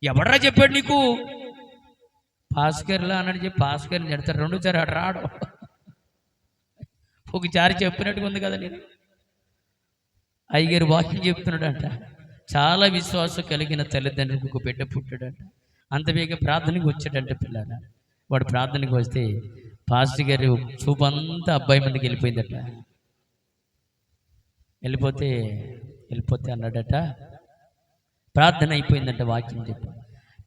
ఎవడరా చెప్పాడు నీకు? భాస్కర్లా అన్నాడు చెప్పి భాస్కర్ని చెడతారు. రెండోసారి అటు రావడం ఒకసారి చెప్పినట్టుగా ఉంది కదా. నేను అయ్యగారు వాక్యం చెప్తున్నాడంట. చాలా విశ్వాసం కలిగిన తల్లిదండ్రులకు ఒక బిడ్డ పుట్టాడంట. అంత వేగ ప్రార్థనకి వచ్చాడంట పిల్లల. వాడు ప్రార్థనకి వస్తే పాస్టర్ గారు చూపంతా అబ్బాయి మీదకి వెళ్ళిపోయిందట. వెళ్ళిపోతే అన్నాడట, ప్రార్థన అయిపోయిందంట. వాక్యం చెప్పి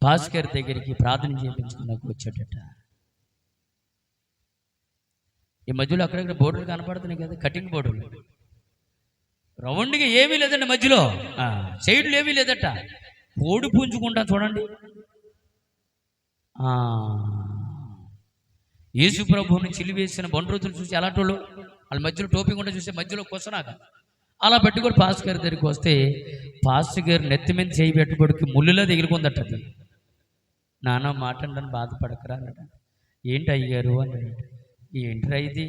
పాస్టర్ గారి దగ్గరికి ప్రార్థన చేయించుకున్నాక వచ్చాడట. ఈ మధ్యలో అక్కడక్కడ బోర్డులు కనపడుతున్నాయి కదా, కటింగ్ బోర్డులు. రౌండ్గా ఏమీ లేదండి, మధ్యలో సైడ్లు ఏమీ లేదట. కోడి పుంజుకుంటా చూడండి. యేసు ప్రభువుని చిలివేసిన బండ్రోతులు చూసి అలాంటి వాళ్ళు వాళ్ళ మధ్యలో టోపీ కూడా చూస్తే మధ్యలో కొసనాక అలా పెట్టుకొని పాస్టర్ గారి దగ్గరికి వస్తే పాస్టర్ గారు నెత్తి మీద చేయి పెట్టుకోడికి ముళ్ళులా దిగులుకుందట. అది నాన్న మాట్లాడని బాధపడకరా అన్నట. ఏంటి అయ్యారు అన్నాడు. ఏంట్రా ఇది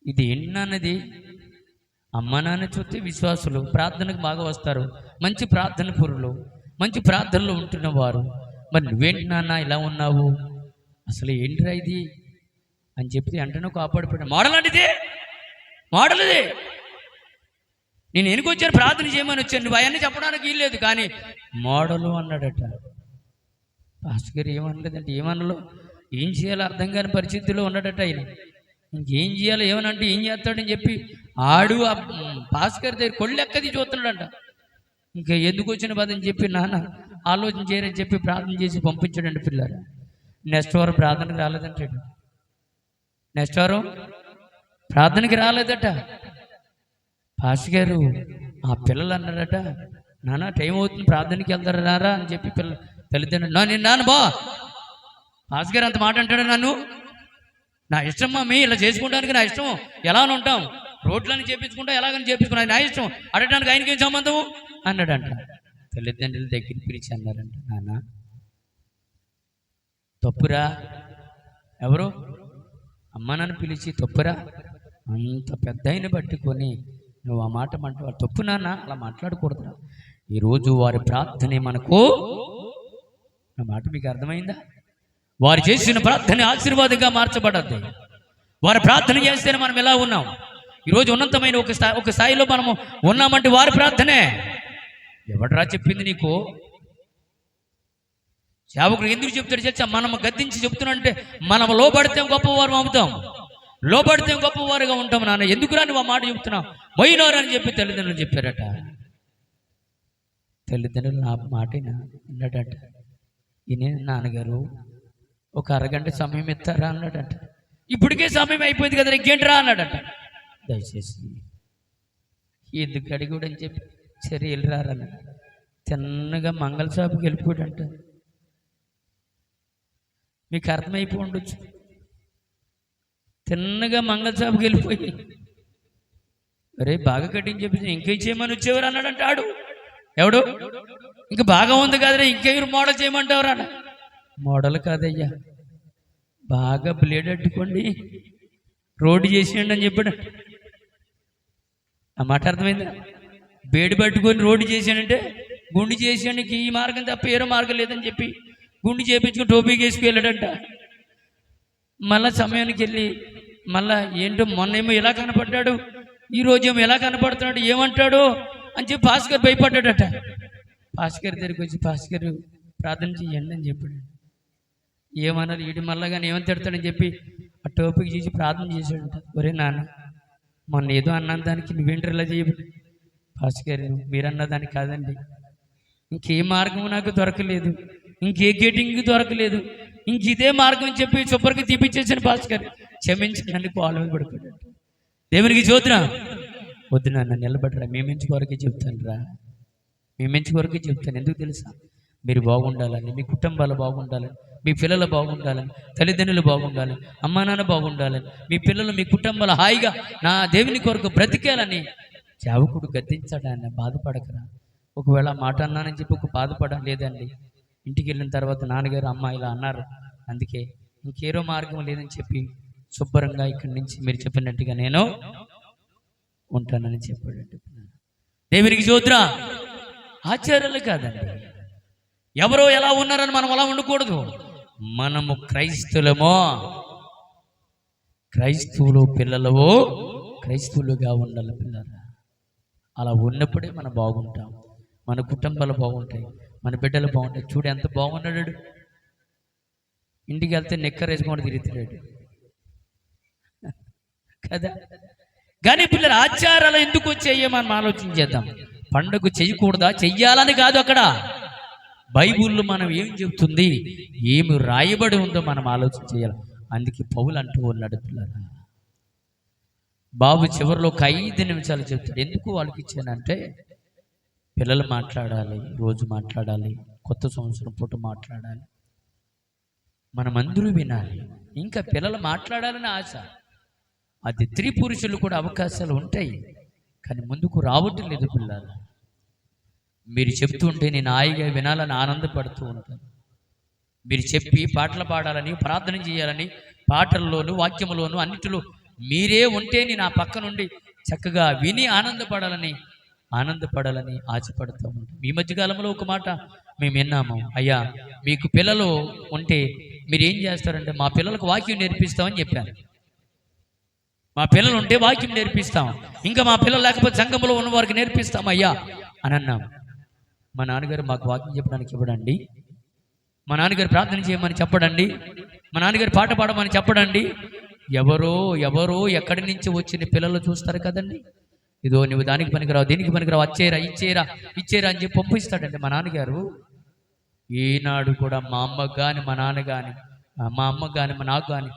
ఏంటి నాన్నది? అమ్మ నాన్న చూస్తే విశ్వాసులు, ప్రార్థనకు బాగా వస్తారు, మంచి ప్రార్థన పురులు, మంచి ప్రార్థనలో ఉంటున్నవారు. మరి నువ్వేంటి నాన్న ఇలా ఉన్నావు? అసలు ఏంట్రా ఇది అని చెప్తే వెంటనే కాపాడిపోయాడు. మోడల్ అండి, మోడల్ ఇది. నేను ఎందుకు వచ్చాను? ప్రార్థన చేయమని వచ్చాను. నువ్వు అవన్నీ చెప్పడానికి వీల్లేదు, కానీ మోడలు అన్నాడట. పాస్టర్ గారు ఏమనలేదంటే ఏమనలో ఏం చేయాలో అర్థం కాని పరిస్థితిలో ఉన్నాడట ఆయన. ఇంకేం చేయాలో ఏమనంటే ఏం చేస్తాడని చెప్పి ఆడు పాస్టర్ గారి దగ్గర కొళ్ళెక్కది చూస్తున్నాడంట. ఇంకా ఎందుకు వచ్చిన బాధ అని చెప్పి నాన్న ఆలోచన చేయరని చెప్పి ప్రార్థన చేసి పంపించాడండి పిల్లలు. నెక్స్ట్ వారం ప్రార్థనకి రాలేదంటాడు. నెక్స్ట్ వారం ప్రార్థనకి రాలేదట. పాస్టర్ గారు ఆ పిల్లలు అన్నారట, నాన్న టైం అవుతుంది ప్రార్థనకి వెళ్తారా రారా అని చెప్పి తల్లిదండ్రులు నేను నాన్న బా పాస్టర్ గారు అంత మాట అంటాడు. నన్ను నా ఇష్టం మమ్మీ, ఇలా చేసుకుంటానికి నా ఇష్టం, ఎలా ఉంటాం, రోడ్లని చేపించుకుంటా ఎలాగని చేపించుకున్నా నా ఇష్టం, అడగడానికి ఆయనకి ఏం సంబంధము అన్నాడంట. తల్లిదండ్రుల దగ్గరికి పిలిచి అన్నారంట, నాన్న తప్పురా, ఎవరు అమ్మ నన్ను పిలిచి తప్పురా, అంత పెద్ద ఆయన పట్టుకొని నువ్వు ఆ మాట అంటావు, తప్పు నాన్న, అలా మాట్లాడకూడదురా. ఈరోజు వారి ప్రార్థనే మనకు, నా మాట మీకు అర్థమైందా? వారు చేసిన ప్రార్థన ఆశీర్వాదంగా మార్చబడద్ది. వారు ప్రార్థన చేస్తేనే మనం ఎలా ఉన్నాం. ఈరోజు ఉన్నతమైన ఒక స్థాయిలో మనము ఉన్నామంటే వారి ప్రార్థనే. ఎవడరా చెప్పింది నీకు? సేవకుడు ఎందుకు చెప్తాడు తెలుసా? మనం గద్దించి చెప్తున్నంటే మనం లోబడితే గొప్పవారు అవుతాం, లోబడితే గొప్పవారుగా ఉంటాం. నాన్న ఎందుకురా నువ్వు ఆ మాట చెప్తున్నావు? మొయ్యినోరు అని చెప్పి తల్లిదండ్రులు చెప్పారట. తల్లిదండ్రులు నా మాట అన్నాడట. ఈయన నాన్నగారు ఒక అరగంట సమయం ఇస్తారా అన్నాడట. ఇప్పటికే సమయం అయిపోయింది కదా, ఇంకేంటిరా అన్నాడట. దయచేసి ఎందుకు అడిగాడు అని చెప్పి సరే వెళ్ళిరారన్నాడు. తిన్నగా మంగళ షాపుకి వెళ్ళిపోయాడంట. మీకు అర్థమైపోయి ఉండొచ్చు. తిన్నగా మంగళ షాపుకి వెళ్ళిపోయి అరే బాగా కట్టించి చెప్పి ఇంకేం చేయమని వచ్చేవారు అన్నాడంట. ఆడు ఎవడు ఇంకా బాగా ఉంది కదరా, ఇంకెవరు మోడల్ చేయమంటారు అన్న. మోడల్ కాదయ్యా, బాగా బ్లేడ్ అట్టుకోండి రోడ్డు చేసేయండి అని చెప్పాడు. ఆ మాట అర్థమైందా? బేడి పట్టుకొని రోడ్డు చేసానంటే గుండు చేసాడు, ఈ మార్గం తప్ప ఏరో మార్గం లేదని చెప్పి గుండు చేయించుకుని టోపీకి వేసుకెళ్ళాడంట. మళ్ళా సమయానికి వెళ్ళి మళ్ళా ఏంటో మొన్నేమో ఎలా కనపడ్డాడు, ఈరోజేమో ఎలా కనపడుతున్నాడు, ఏమంటాడు అని చెప్పి భాస్కర్ భయపడ్డాడట. భాస్కర్ దగ్గరికి వచ్చి భాస్కర్ ప్రార్థన చెయ్యండి అని చెప్పాడు. ఏమన్నారు ఈడు మళ్ళా కానీ ఏమని తిడతాడని చెప్పి ఆ టోపీకి చేసి ప్రార్థన చేశాడంట. ఒరే నాన్న మొన్న ఏదో అన్న దానికి నువ్వేంటి ఇలా చేయబడి? భాస్కర్ మీరన్న దానికి కాదండి, ఇంకే మార్గం నాకు దొరకలేదు, ఇంకే గేటింగ్ దొరకలేదు, ఇంక ఇదే మార్గం అని చెప్పి సూపర్కి తీపిచ్చేసాను. భాస్కర్ క్షమించడానికి పాలు పడిపోయాడు. దేవునికి చూద్దురా, వద్దు నాన్న నిలబడరా, మేమెంచి కొరకే చెప్తాను రా, మేమెంచి కొరకే చెప్తాను. ఎందుకు తెలుసా? మీరు బాగుండాలని, మీ కుటుంబాలు బాగుండాలని, మీ పిల్లలు బాగుండాలని, తల్లిదండ్రులు బాగుండాలని, అమ్మా నాన్న బాగుండాలని, మీ పిల్లలు మీ కుటుంబాలు హాయిగా నా దేవుని కొరకు బ్రతికేయాలని సేవకుడు గద్దించాడని బాధపడకరా. ఒకవేళ మాట అన్నానని చెప్పి ఒక బాధపడ లేదండి. ఇంటికి వెళ్ళిన తర్వాత నాన్నగారు అమ్మ ఇలా అన్నారు, అందుకే ఇంకేరో మార్గం లేదని చెప్పి శుభ్రంగా ఇక్కడి నుంచి మీరు చెప్పినట్టుగా నేను ఉంటానని చెప్పాడు. దేవునికి చూద్రా, ఆచారాలు కాదండి. ఎవరో ఎలా ఉన్నారని మనం అలా ఉండకూడదు. మనము క్రైస్తవులమో, క్రైస్తవులు పిల్లలవో క్రైస్తవులుగా ఉండాలి పిల్లలు. అలా ఉన్నప్పుడే మనం బాగుంటాం, మన కుటుంబాలు బాగుంటాయి, మన బిడ్డలు బాగుంటాయి. చూడు ఎంత బాగున్నాడు, ఇంటికి వెళ్తే నిక్కర్ వేసుకొని తిరుగుతున్నాడు కదా. కానీ పిల్లలు ఆచారాలు ఎందుకు వచ్చాయో మనం ఆలోచించేద్దాం. పండుగ చెయ్యకూడదా, చెయ్యాలని కాదు. అక్కడ బైబిల్లో మనం ఏం చెబుతుంది, ఏమి రాయబడి ఉందో మనం ఆలోచన చేయాలి. అందుకే పౌలు అంటూ ఉన్నాడు, పిల్లలు బాబు చివరిలో ఒక 5 నిమిషాలు చెప్తాడు. ఎందుకు వాళ్ళకి ఇచ్చానంటే, పిల్లలు మాట్లాడాలి, రోజు మాట్లాడాలి, కొత్త సంవత్సరం పూట మాట్లాడాలి, మనమందరూ వినాలి. ఇంకా పిల్లలు మాట్లాడాలని ఆశ. అది స్త్రీ పురుషులు కూడా అవకాశాలు ఉంటాయి, కానీ ముందుకు రావటం లేదు పిల్లలు. మీరు చెప్తుంటే నేను హాయిగా వినాలని ఆనందపడుతూ ఉంటాను. మీరు చెప్పి పాటలు పాడాలని, ప్రార్థన చేయాలని, పాటల్లోనూ వాక్యములోనూ అన్నిటిలో మీరే ఉంటే నేను ఆ పక్క నుండి చక్కగా విని ఆనందపడాలని ఆశపడుతూ ఉంటాం. ఈ మధ్యకాలంలో ఒక మాట మేము విన్నాము, అయ్యా మీకు పిల్లలు ఉంటే మీరు ఏం చేస్తారంటే, మా పిల్లలకు వాక్యం నేర్పిస్తామని చెప్పారు. మా పిల్లలు ఉంటే వాక్యం నేర్పిస్తాం, ఇంకా మా పిల్లలు లేకపోతే సంఘంలో ఉన్న వారికి నేర్పిస్తాం అయ్యా అని అన్నాం. మా నాన్నగారు మాకు వాక్యం చెప్పడానికి ఇవ్వడండి, మా నాన్నగారు ప్రార్థన చేయమని చెప్పడండి, మా నాన్నగారు పాట పాడమని చెప్పడండి. ఎవరో ఎక్కడి నుంచి వచ్చిన పిల్లలు చూస్తారు కదండి. ఇదో నువ్వు దానికి పనికిరావు, దీనికి పనికిరావు, ఇచ్చేరా అని చెప్పి పంపిస్తాడండి మా నాన్నగారు. ఏనాడు కూడా మా అమ్మకు కానీ, మా నాన్న కానీ, మా అమ్మకు కానీ, మా నాకు కానీ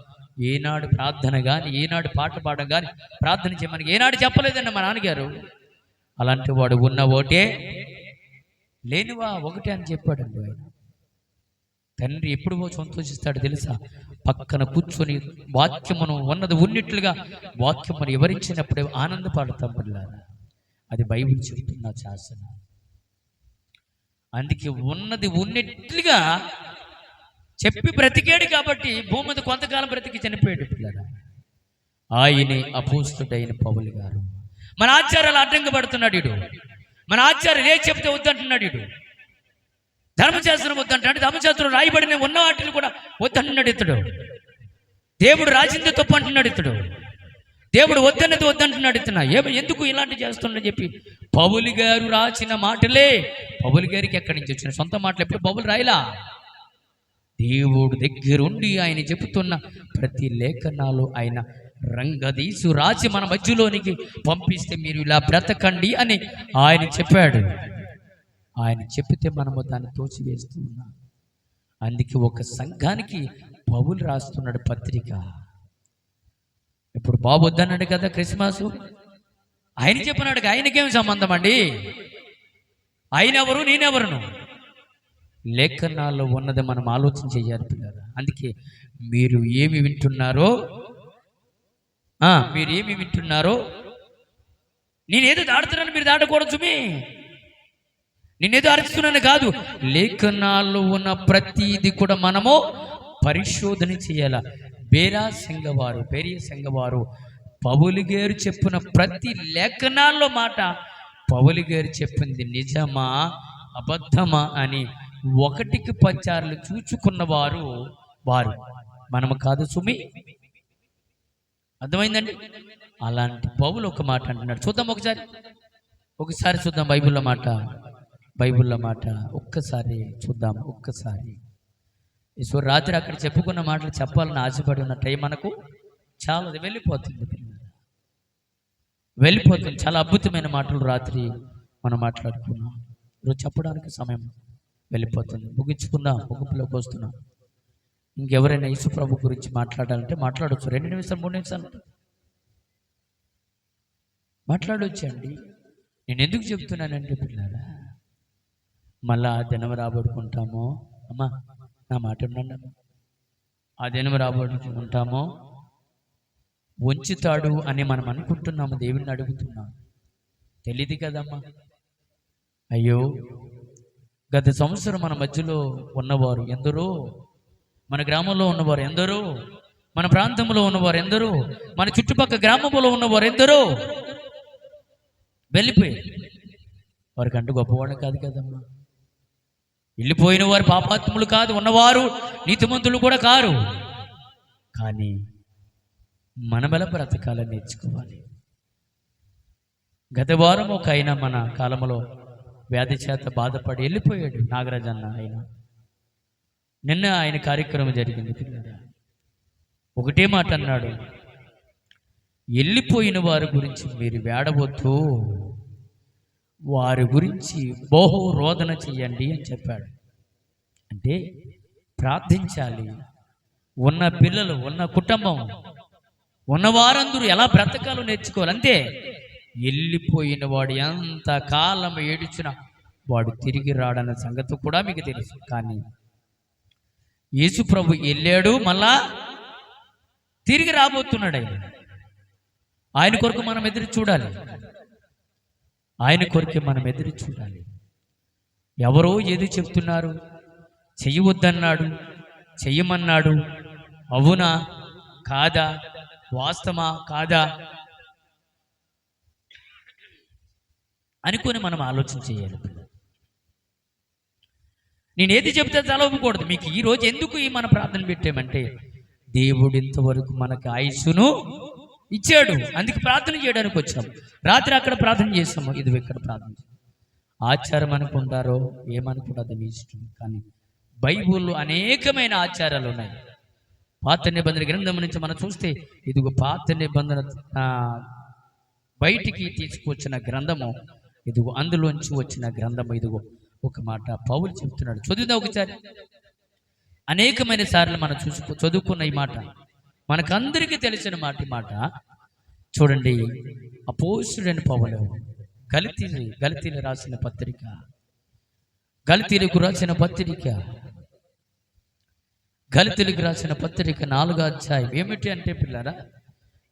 ఏనాడు ప్రార్థన కానీ, ఏనాడు పాట పాడడం కానీ, ప్రార్థన చేయమని ఏనాడు చెప్పలేదండి మా నాన్నగారు. అలాంటి వాడు ఉన్న ఒకటే, లేనివా ఒకటే అని చెప్పాడండి ఆయన. తండ్రి ఎప్పుడు సంతోషిస్తాడు తెలుసా? పక్కన కూర్చొని వాక్యమును ఉన్నది ఉన్నట్లుగా వాక్యమును వివరించినప్పుడే ఆనందపడతాం పిల్లలు. అది బైబిల్ చెబుతున్న శాసనం. అందుకే ఉన్నది ఉన్నట్లుగా చెప్పి బ్రతికాడు కాబట్టి భూమి మీద కొంతకాలం బ్రతికి చనిపోయాడు పిల్లలు. ఆయనే అపోస్తుడైన పౌలు గారు. మన ఆచారాలు అడ్డంగా పడుతున్నాడు ఇడు. మన ఆచారాలు ఏ చెప్తే వద్దంటున్నాడు ఇడు. ధర్మశాస్త్రం వద్దంటాడు, ధర్మశాస్త్రం రాయబడిన ఉన్న వాటిని కూడా వద్దంటున్నాడు ఇతడు. దేవుడు రాసింది తప్పు అంటున్నాడు ఇతడు. దేవుడు వద్దన్నది వద్దంటున్నాడు ఇతను. ఎందుకు ఇలాంటి చేస్తున్నాడని చెప్పి పౌలు గారు రాసిన మాటలే. పౌలు గారికి ఎక్కడి నుంచి వచ్చిన సొంత మాటలు ఎప్పుడు పౌలు రాయలా. దేవుడు దగ్గరుండి ఆయన చెబుతున్న ప్రతి లేఖనాలు ఆయన రంగదీసు రాసి మన మధ్యలోనికి పంపిస్తే మీరు ఇలా బ్రతకండి అని ఆయన చెప్పాడు. ఆయన చెప్పితే మనము దాన్ని తోచివేస్తూ ఉన్నాం. అందుకే ఒక సంఘానికి పౌలు రాస్తున్నాడు పత్రిక. ఇప్పుడు బాబు వద్దన్నాడు కదా క్రిస్మస్, ఆయన చెప్పినాడు. ఆయనకేం సంబంధం అండి? ఆయన ఎవరు, నేనెవరును? లేఖనాల్లో ఉన్నది మనం ఆలోచన చేయాలి పిల్లలు. అందుకే మీరు ఏమి వింటున్నారో నేనేదో దాడుతున్నాను మీరు దాటకూడదు. నేనేదో అరుస్తున్నాను కాదు, లేఖనాల్లో ఉన్న ప్రతిది కూడా మనము పరిశోధన చేయాల. బేరియా సంఘవారు పౌలు గారు చెప్పిన ప్రతి లేఖనాల్లో మాట పౌలు గారు చెప్పింది నిజమా అబద్ధమా అని 1కి 10 సార్లు చూచుకున్నవారు వారు, మనము కాదు సుమి. అర్థమైందండి? అలాంటి పౌలు ఒక మాట అంటున్నాడు. చూద్దాం ఒకసారి చూద్దాం బైబిల్లో మాట ఒక్కసారి చూద్దాం. ఈశ్వరు రాత్రి అక్కడ చెప్పుకున్న మాటలు చెప్పాలని ఆశపడి ఉన్న టైం మనకు చాలా వెళ్ళిపోతుంది. చాలా అద్భుతమైన మాటలు రాత్రి మనం మాట్లాడుకున్నాం. ఈరోజు చెప్పడానికి సమయం వెళ్ళిపోతుంది. ముగించుకుందాం, ముగింపులోకి వస్తున్నాం. ఇంకెవరైనా యేసు ప్రభు గురించి మాట్లాడాలంటే మాట్లాడవచ్చు. 2 నిమిషాలు 3 నిమిషాలు మాట్లాడవచ్చండి. నేను ఎందుకు చెప్తున్నానంటే పిల్లరా, మళ్ళా ఆ దినం రాబడుకుంటామో, అమ్మా నా మాట ఉండండి, ఆ దినం రాబడుకుంటామో ఉంచుతాడు అని మనం అనుకుంటున్నాము. దేవుడిని అడుగుతున్నాం, తెలియదు కదమ్మా. అయ్యో, గత సంవత్సరం మన మధ్యలో ఉన్నవారు ఎందరో, మన గ్రామంలో ఉన్నవారు ఎందరో, మన ప్రాంతంలో ఉన్నవారు ఎందరో, మన చుట్టుపక్కల గ్రామంలో ఉన్నవారు ఎందరో వెళ్ళిపోయారు. వారికంటూ గొప్పవాడు కాదు కదమ్మా. వెళ్ళిపోయిన వారు పాపాత్ములు కాదు, ఉన్నవారు నీతిమంతులు కూడా కారు. కానీ మనమెలా బ్రతకాలని నేర్చుకోవాలి. గత వారం ఒక ఆయన మన కాలంలో వ్యాధి చేత బాధపడి వెళ్ళిపోయాడు, నాగరాజ్ అన్న. ఆయన నిన్న ఆయన కార్యక్రమం జరిగింది. ఒకటే మాట అన్నాడు, వెళ్ళిపోయిన వారి గురించి మీరు వేడవద్దు, వారి గురించి బహు రోదన చెయ్యండి అని చెప్పాడు. అంటే ప్రార్థించాలి. ఉన్న పిల్లలు, ఉన్న కుటుంబం, ఉన్నవారందరూ ఎలా బ్రతకాలో నేర్చుకోవాలి. అంతే. వెళ్ళిపోయిన వాడు ఎంత కాలం ఏడిచినా వాడు తిరిగి రాడన్న సంగతి కూడా మీకు తెలుసు. కానీ యేసు ప్రభు వెళ్ళాడు, మళ్ళా తిరిగి రాబోతున్నాడు. ఆయన కొరకు మనం ఎదురు చూడాలి. ఆయన కొరకే మనం ఎదురు చూడాలి. ఎవరో ఏది చెప్తున్నారు, చెయ్యవద్దన్నాడు, చెయ్యమన్నాడు, అవునా కాదా, వాస్తవమా కాదా అనుకొని మనం ఆలోచన చేయాలి. నేనేది చెప్తే తలవకూడదు. మీకు ఈరోజు ఎందుకు మన ప్రార్థన పెట్టామంటే, దేవుడు ఇంతవరకు మనకు ఆయుస్సును ఇచ్చాడు, అందుకే ప్రార్థన చేయడానికి వచ్చాము. రాత్రి అక్కడ ప్రార్థన చేస్తాము, ఇది ఇక్కడ ప్రార్థన. ఆచారం అనుకుంటారో ఏమనుకుంటారో మీ ఇష్టం. కానీ బైబిల్లో అనేకమైన ఆచారాలు ఉన్నాయి. పాత నిబంధన గ్రంథం నుంచి మనం చూస్తే ఇదిగో పాత నిబంధన బయటికి తీసుకొచ్చిన గ్రంథము, ఇదిగో అందులోంచి వచ్చిన గ్రంథము. ఇదిగో ఒక మాట పౌలు చెప్తున్నాడు, చదువుదా ఒకసారి. అనేకమైన సార్లు మనం చదువుకున్న ఈ మాట, మనకందరికీ తెలిసిన మాట చూడండి. అపోస్తుడైన పౌలు గలతీలు రాసిన పత్రిక, గలతీలకు రాసిన పత్రిక 4వ అధ్యాయం. ఏమిటి అంటే పిల్లరా,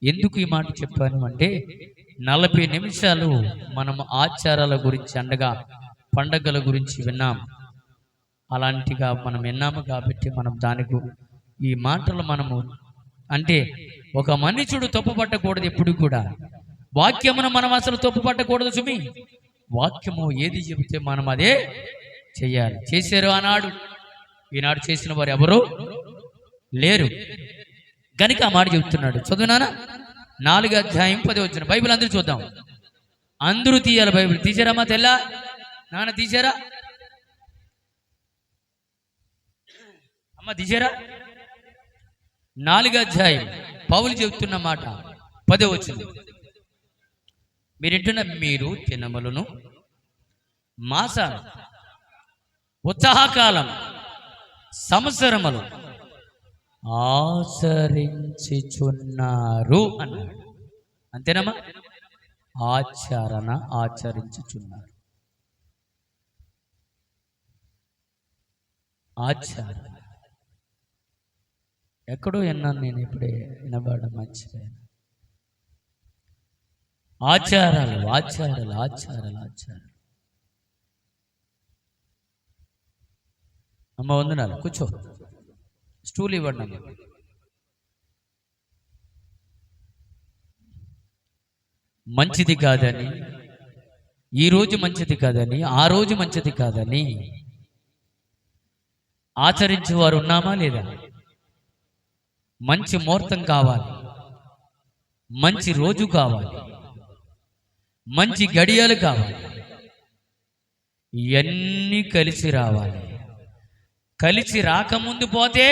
ఎందుకు ఈ మాట చెప్పాను అంటే, 40 నిమిషాలు మనం ఆచారాల గురించి, అండగా పండగల గురించి విన్నాం. అలాంటిగా మనం విన్నాము కాబట్టి మనం దానికి ఈ మాటలు మనము అంటే, ఒక మనుషుడు తప్పుపట్టకూడదు. ఎప్పుడు కూడా వాక్యమును మనం అసలు తప్పుపట్టకూడదు సుమి. వాక్యము ఏది చెబితే మనం అదే చెయ్యాలి. చేశారు ఆనాడు, ఈనాడు చేసిన వారు ఎవరు లేరు. గనుక ఆ మాట చెబుతున్నాడు. చదువునానా 4వ అధ్యాయం 10వ వచనం. బైబిల్ అందరూ చూద్దాం. అందరూ తీయాలి బైబిల్. తీసారమ్మా తెల్లా నాన్న, తీసారా అమ్మ, తీసారా? 4వ అధ్యాయం పౌలు చెబుతున్న మాట 10వ వచనం. మీరింటున్న మీరు దినములను, మాసాలు, ఉత్సాహకాలం, సంవత్సరములు ఆచరించుచున్నారు అన్నాడు. అంతేనమ్మా? ఆచరించుచున్నారు. ఆచారం ఎక్కడో విన్నాను నేను, ఇప్పుడే వినబడడం మర్చిపోయాను. ఆచారాలు. అమ్మ వందనాలు, కూర్చో, స్టూల్ ఇవ్వండి అమ్మ. మంచిది కాదని, ఈ రోజు మంచిది కాదని, ఆ రోజు మంచిది కాదని ఆచరించేవారు ఉన్నామా లేదా? మంచి ముహూర్తం కావాలి, మంచి రోజు కావాలి, మంచి గడియలు కావాలి, ఇవన్నీ కలిసి రావాలి. కలిసి రాకముందు పోతే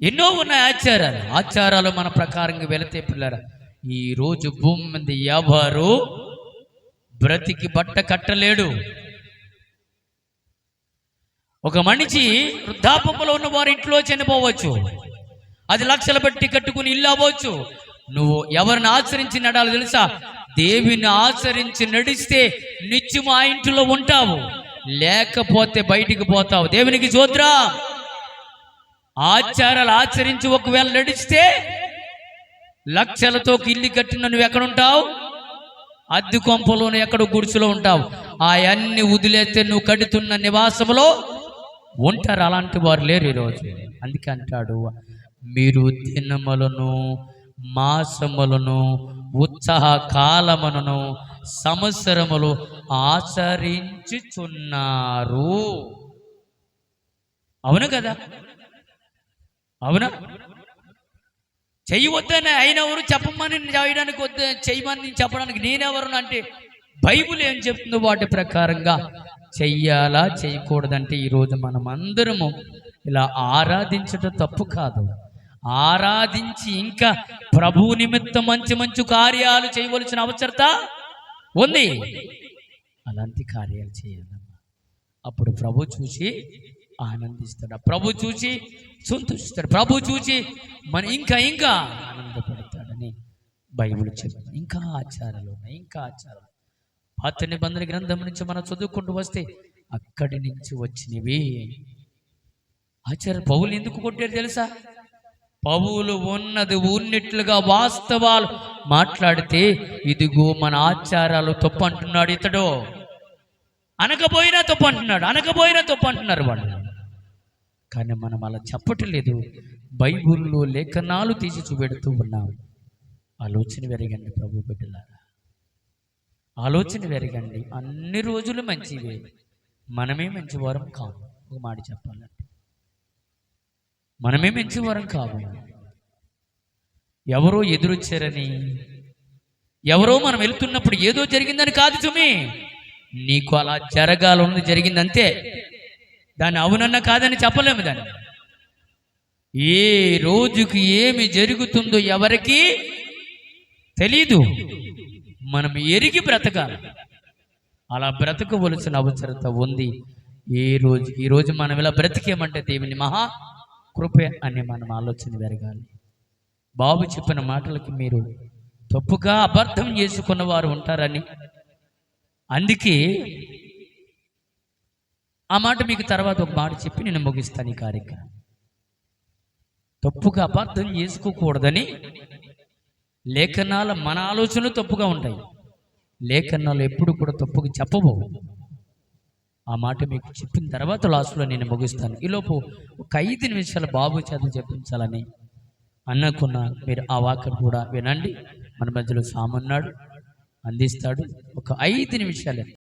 ఎన్నో ఉన్నాయి ఆచారాలు మన ప్రకారంగా వెళితే పిల్లరా, ఈరోజు భూమి మీద ఎవరు బ్రతికి బట్ట కట్టలేడు. ఒక మనిషి వృద్ధాపంలో ఉన్న వారి ఇంట్లో చనిపోవచ్చు, అది లక్షలు బట్టి కట్టుకుని ఇల్లు అవ్వచ్చు. నువ్వు ఎవరిని ఆచరించి నడాలో తెలుసా? దేవుని ఆచరించి నడిస్తే నిత్యం ఆ ఇంట్లో ఉంటావు, లేకపోతే బయటికి పోతావు. దేవునికి స్తోత్రం. ఆచారాలు ఆచరించి ఒకవేళ నడిస్తే లక్షలతో ఇల్లు కట్టిన నువ్వు ఎక్కడుంటావు? అద్దె కొంపలోనే ఎక్కడో గుడిసెలో ఉంటావు. అవన్నీ వదిలేస్తే నువ్వు కడుతున్న నివాసంలో ఉంటారు. అలాంటి వారు లేరు ఈరోజు. అందుకే అంటాడు, మీరు దినములను, మాసములను, ఉత్సాహ కాలములను సంవత్సరములు ఆచరించుచున్నారు. అవును కదా? అవునా? చెయ్యవద్దని అయినెవరు, చెప్పమని చేయడానికి వద్దు, చెయ్యమని చెప్పడానికి నేనెవరు అంటే బైబిల్ ఏం చెప్తుందో వాటి ప్రకారంగా చెయ్యాలా చేయకూడదంటే ఈరోజు మనం అందరము ఇలా ఆరాధించడం తప్పు కాదు. ఆరాధించి ఇంకా ప్రభు నిమిత్తం మంచి మంచి కార్యాలు చేయవలసిన అవసరత ఉంది. అలాంటి కార్యాలు చేయాలమ్మా. అప్పుడు ప్రభు చూసి ఆనందిస్తాడు, ప్రభు చూసి సంతోషిస్తాడు, ప్రభు చూసి మన ఇంకా ఇంకా ఆనందపడతాడని బైబిల్ చెప్తుంది. ఇంకా ఆచారాలు ఉన్నాయి, ఇంకా ఆచారాలు. పాత నిబంధన గ్రంథం నుంచి మనం చదువుకుంటూ వస్తే అక్కడి నుంచి వచ్చినవి ఆచారాలు. పౌలు ఎందుకు కొట్టారు తెలుసా? పౌలు ఉన్నది ఉన్నట్లుగా వాస్తవాలు మాట్లాడితే ఇదిగో మన ఆచారాలు తప్పు అంటున్నాడు ఇతడు. అనకపోయినా తప్పు అంటున్నాడు, అనకపోయినా తప్పు అంటున్నారు వాళ్ళు. కానీ మనం అలా చెప్పట్లేదు. బైబిల్లో లేఖనాలు తీసి చూపెడుతూ ఉన్నాం. ఆలోచన వెరగండి ప్రభు బిడ్డలారా, ఆలోచన వెరగండి. అన్ని రోజులు మంచివే, మనమే మంచివారం కాము. ఒక మాట చెప్పాలంటే మనమే మంచివారం కాము. ఎవరో ఎదురొచ్చారని, ఎవరో మనం వెళ్తున్నప్పుడు ఏదో జరిగిందని కాదు సుమి. నీకు అలా జరగాలని జరిగిందంతే. దాన్ని అవునన్నా కాదని చెప్పలేము. దాన్ని ఏ రోజుకి ఏమి జరుగుతుందో ఎవరికి తెలీదు. మనం ఎరిగి బ్రతకాలి. అలా బ్రతకవలసిన అవసరత ఉంది. ఈరోజు మనం ఇలా బ్రతికేమంటే దేవుని మహా కృపే అని మనం ఆలోచన జరగాలి. బాబు చెప్పిన మాటలకి మీరు తప్పుగా అబద్ధం చేసుకున్న వారు ఉంటారని, అందుకే ఆ మాట మీకు తర్వాత ఒక మాట చెప్పి నేను ముగిస్తాను ఈ కార్యక్రమం. తప్పుగా అబద్ధం చేసుకోకూడదని లేఖనాల మన ఆలోచనలు తప్పుగా ఉంటాయి. లేఖనాలు ఎప్పుడు కూడా తప్పుగా చెప్పబో. ఆ మాట మీకు చెప్పిన తర్వాత లాస్ట్లో నేను ముగిస్తాను. ఈలోపు ఒక 5 నిమిషాలు బాబు చేత చెప్పించాలని అనుకున్న మీరు ఆ వాక్యం కూడా వినండి. మన మధ్యలో సామున్నాడు, అందిస్తాడు. ఒక 5 నిమిషాలే.